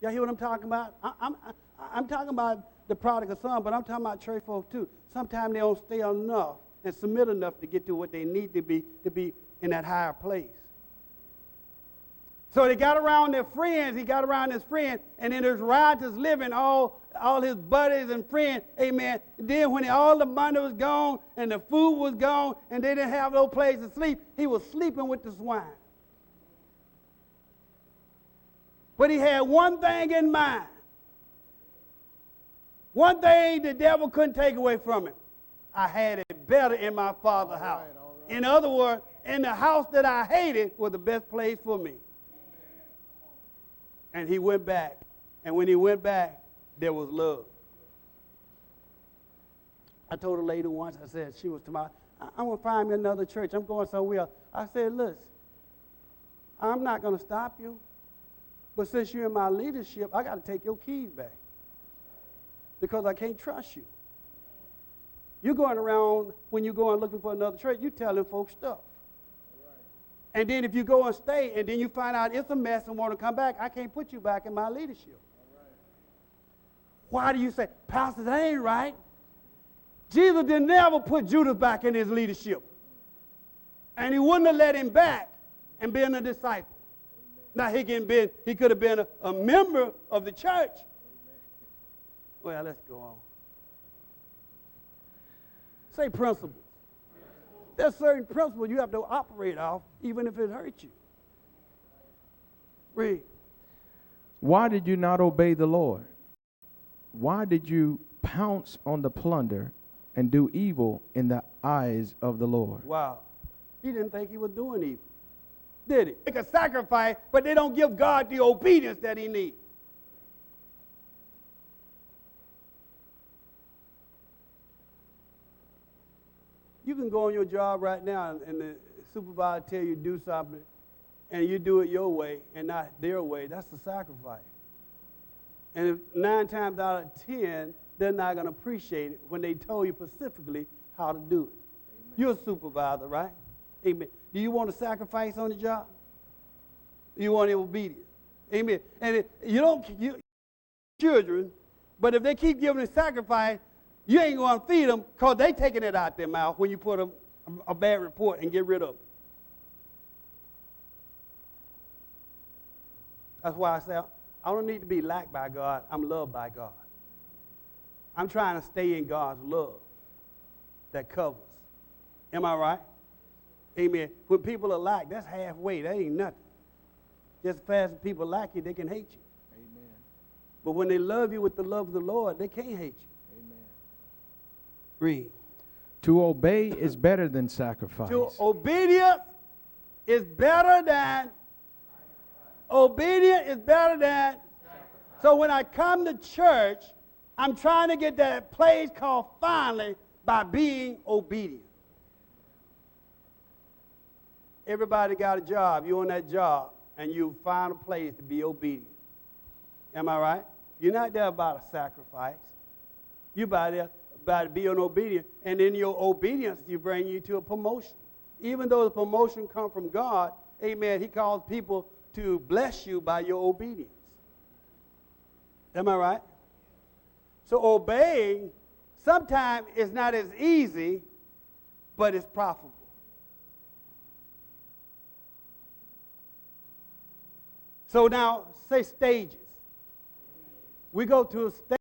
Y'all hear what I'm talking about? I'm talking about the prodigal son, but I'm talking about church folk too. Sometimes they don't stay enough and submit enough to get to what they need to be in that higher place. So they got around their friends. He got around his friends, and in his riotous living, all his buddies and friends, amen. Then when all the money was gone and the food was gone and they didn't have no place to sleep, he was sleeping with the swine. But he had one thing in mind. One thing the devil couldn't take away from him. I had it better in my father's house. All right. In other words, in the house that I hated was the best place for me. And he went back. And when he went back, there was love. I told a lady once, I said, she was tomorrow, I'm going to find me another church. I'm going somewhere. I said, listen, I'm not going to stop you. But since you're in my leadership, I got to take your keys back. Because I can't trust you. You're going around, when you're going looking for another church, you're telling folks stuff. And then if you go and stay, and then you find out it's a mess and want to come back, I can't put you back in my leadership. Why do you say, Pastor, that ain't right? Jesus didn't ever put Judas back in his leadership. And he wouldn't have let him back and been a disciple. Now, he could have been a member of the church. Well, let's go on. Say principles. There's certain principles you have to operate off, even if it hurts you. Read. Why did you not obey the Lord? Why did you pounce on the plunder and do evil in the eyes of the Lord? Wow. He didn't think he was doing evil, did he? Make a sacrifice, but they don't give God the obedience that he needs. You can go on your job right now and the supervisor tell you to do something and you do it your way and not their way. That's a sacrifice. And if 9 times out of 10, they're not going to appreciate it when they told you specifically how to do it. Amen. You're a supervisor, right? Amen. Do you want to sacrifice on the job? Do you want to be obedient? Amen. And children, but if they keep giving a sacrifice, you ain't going to feed them because they taking it out their mouth when you put a bad report and get rid of it. That's why I say I don't need to be liked by God. I'm loved by God. I'm trying to stay in God's love that covers. Am I right? Amen. When people are liked, that's halfway. That ain't nothing. Just as fast as people like you, they can hate you. Amen. But when they love you with the love of the Lord, they can't hate you. Read. To obey is better than sacrifice. To obedience is better than. Obedience is better than. So when I come to church, I'm trying to get that place called finally by being obedient. Everybody got a job. You're on that job, and you find a place to be obedient. Am I right? You're not there about a sacrifice. You're there by being obedient, and in your obedience, you bring you to a promotion. Even though the promotion comes from God, amen, he calls people to bless you by your obedience. Am I right? So obeying sometimes is not as easy, but it's profitable. So now, say stages. We go to a stage.